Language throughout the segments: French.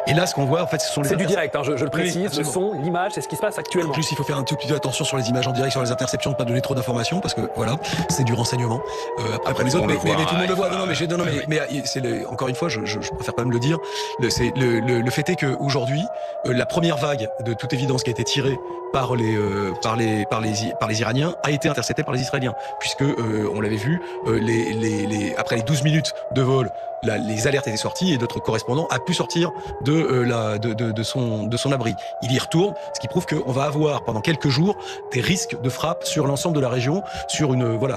Et là, ce qu'on voit, en fait, ce sont les C'est du direct, hein, je le précise, Oui, le son, l'image, c'est ce qui se passe actuellement. en plus, il faut faire un tout petit peu attention sur les images en direct, sur les interceptions, de pas donner trop d'informations, parce que voilà, c'est du renseignement. Après tout les le autres, monde le voit, mais tout le monde hein, le voit. Encore une fois, je préfère quand même le dire. Le fait est qu'aujourd'hui, la première vague, de toute évidence, qui a été tirée par les Iraniens, a été interceptée par les Israéliens, puisque on l'avait vu, après les 12 minutes de vol, les alertes étaient sorties et notre correspondant a pu sortir de son abri. Il y retourne, ce qui prouve qu'on va avoir pendant quelques jours des risques de frappe sur l'ensemble de la région,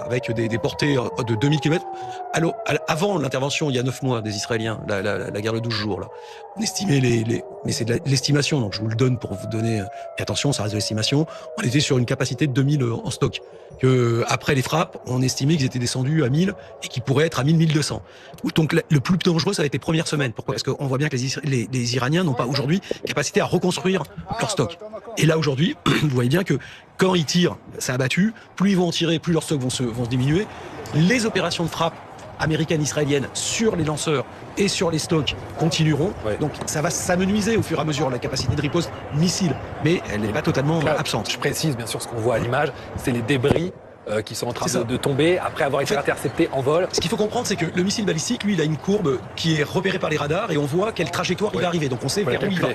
avec des portées de 2000 km. Alors, avant l'intervention, il y a 9 mois des Israéliens, la guerre de 12 jours, là, on estimait mais c'est de l'estimation, donc je vous le donne pour vous donner, et attention, ça reste de l'estimation, on était sur une capacité de 2000 en stock. Après les frappes, on estimait qu'ils étaient descendus à 1000 et qu'ils pourraient être à 1200. Donc le plus dangereux, ça va être les premières semaines. Pourquoi ? Parce qu'on voit bien que les Iraniens n'ont pas aujourd'hui capacité à reconstruire leur stock. Et là aujourd'hui, vous voyez bien que quand ils tirent, ça a battu, plus ils vont en tirer, plus leurs stocks vont se diminuer. Les opérations de frappe américaines, israéliennes sur les lanceurs et sur les stocks continueront. Ouais. Donc ça va s'amenuiser au fur et à mesure, la capacité de riposte missile, mais elle n'est pas totalement absente. Je précise bien sûr ce qu'on voit à l'image, c'est les débris qui sont en train de tomber après avoir été interceptés en vol. Ce qu'il faut comprendre, c'est que le missile balistique, lui, il a une courbe qui est repérée par les radars et on voit quelle trajectoire il va arriver. Donc on sait vers où il va.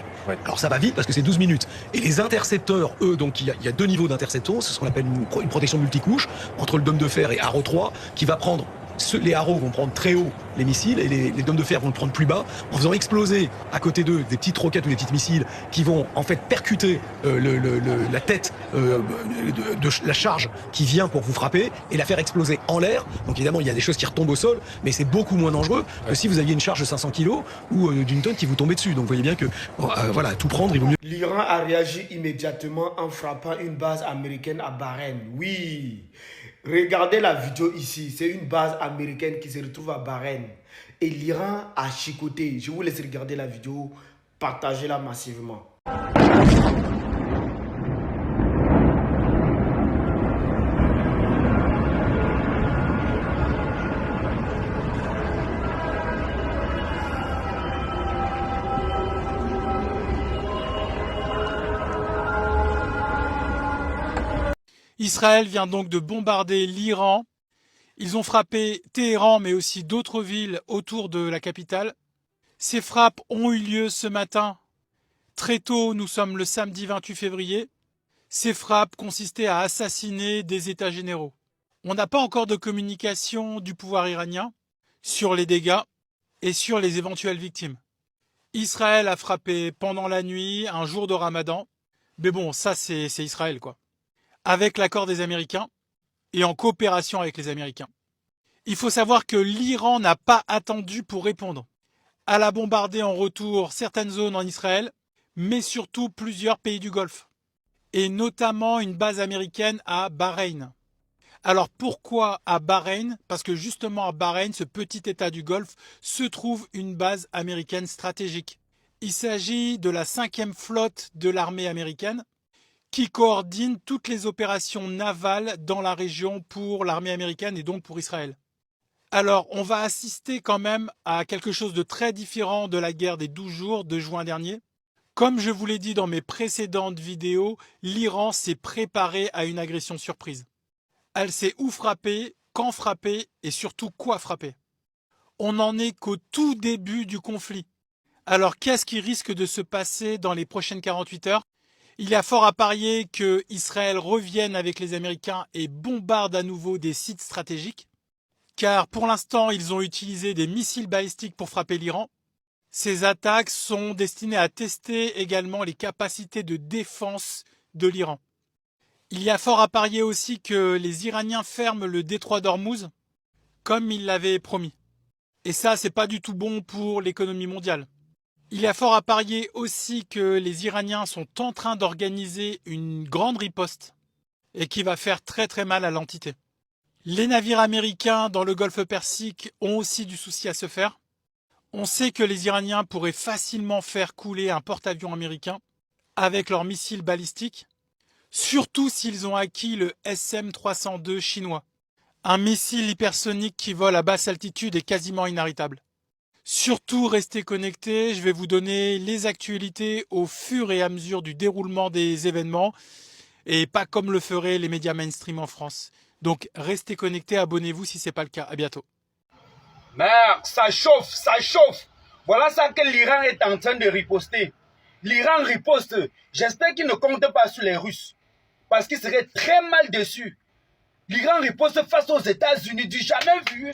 Alors ça va vite parce que c'est 12 minutes. Et les intercepteurs, eux, donc il y a deux niveaux d'interception, c'est ce qu'on appelle une protection multicouche entre le dôme de fer et Arrow 3 qui va prendre. Les Arrows vont prendre très haut les missiles et les dômes de fer vont le prendre plus bas en faisant exploser à côté d'eux des petites roquettes ou des petits missiles qui vont en fait percuter la tête de la charge qui vient pour vous frapper et la faire exploser en l'air. Donc évidemment il y a des choses qui retombent au sol, mais c'est beaucoup moins dangereux que si vous aviez une charge de 500 kg ou d'une tonne qui vous tombait dessus. Donc vous voyez bien que tout prendre, il vaut mieux. L'Iran a réagi immédiatement en frappant une base américaine à Bahreïn. Oui. Regardez la vidéo ici, c'est une base américaine qui se retrouve à Bahreïn. Et l'Iran a chicoté. Je vous laisse regarder la vidéo, partagez-la massivement. Israël vient donc de bombarder l'Iran. Ils ont frappé Téhéran, mais aussi d'autres villes autour de la capitale. Ces frappes ont eu lieu ce matin. Très tôt, nous sommes le samedi 28 février. Ces frappes consistaient à assassiner des états généraux. On n'a pas encore de communication du pouvoir iranien sur les dégâts et sur les éventuelles victimes. Israël a frappé pendant la nuit, un jour de Ramadan. Mais bon, ça c'est Israël quoi. Avec l'accord des Américains et en coopération avec les Américains. Il faut savoir que l'Iran n'a pas attendu pour répondre. Elle a bombardé en retour certaines zones en Israël, mais surtout plusieurs pays du Golfe, et notamment une base américaine à Bahreïn. Alors pourquoi à Bahreïn ? Parce que justement à Bahreïn, ce petit état du Golfe, se trouve une base américaine stratégique. Il s'agit de la 5e flotte de l'armée américaine, qui coordonne toutes les opérations navales dans la région pour l'armée américaine et donc pour Israël. Alors, on va assister quand même à quelque chose de très différent de la guerre des 12 jours de juin dernier. Comme je vous l'ai dit dans mes précédentes vidéos, l'Iran s'est préparé à une agression surprise. Elle sait où frapper, quand frapper et surtout quoi frapper. On n'en est qu'au tout début du conflit. Alors, qu'est-ce qui risque de se passer dans les prochaines 48 heures ? Il y a fort à parier que Israël revienne avec les Américains et bombarde à nouveau des sites stratégiques, car pour l'instant, ils ont utilisé des missiles balistiques pour frapper l'Iran. Ces attaques sont destinées à tester également les capacités de défense de l'Iran. Il y a fort à parier aussi que les Iraniens ferment le détroit d'Ormuz, comme ils l'avaient promis. Et ça, c'est pas du tout bon pour l'économie mondiale. Il y a fort à parier aussi que les Iraniens sont en train d'organiser une grande riposte et qui va faire très très mal à l'entité. Les navires américains dans le golfe Persique ont aussi du souci à se faire. On sait que les Iraniens pourraient facilement faire couler un porte-avions américain avec leurs missiles balistiques, surtout s'ils ont acquis le SM-302 chinois, un missile hypersonique qui vole à basse altitude et quasiment inarrêtable. Surtout, restez connectés. Je vais vous donner les actualités au fur et à mesure du déroulement des événements et pas comme le feraient les médias mainstream en France. Donc, restez connectés, abonnez-vous si ce n'est pas le cas. À bientôt. Merde, ça chauffe, ça chauffe. Voilà ça que l'Iran est en train de riposter. L'Iran riposte. J'espère qu'il ne compte pas sur les Russes. Parce qu'il serait très mal déçu. L'Iran riposte face aux États-Unis du jamais vu.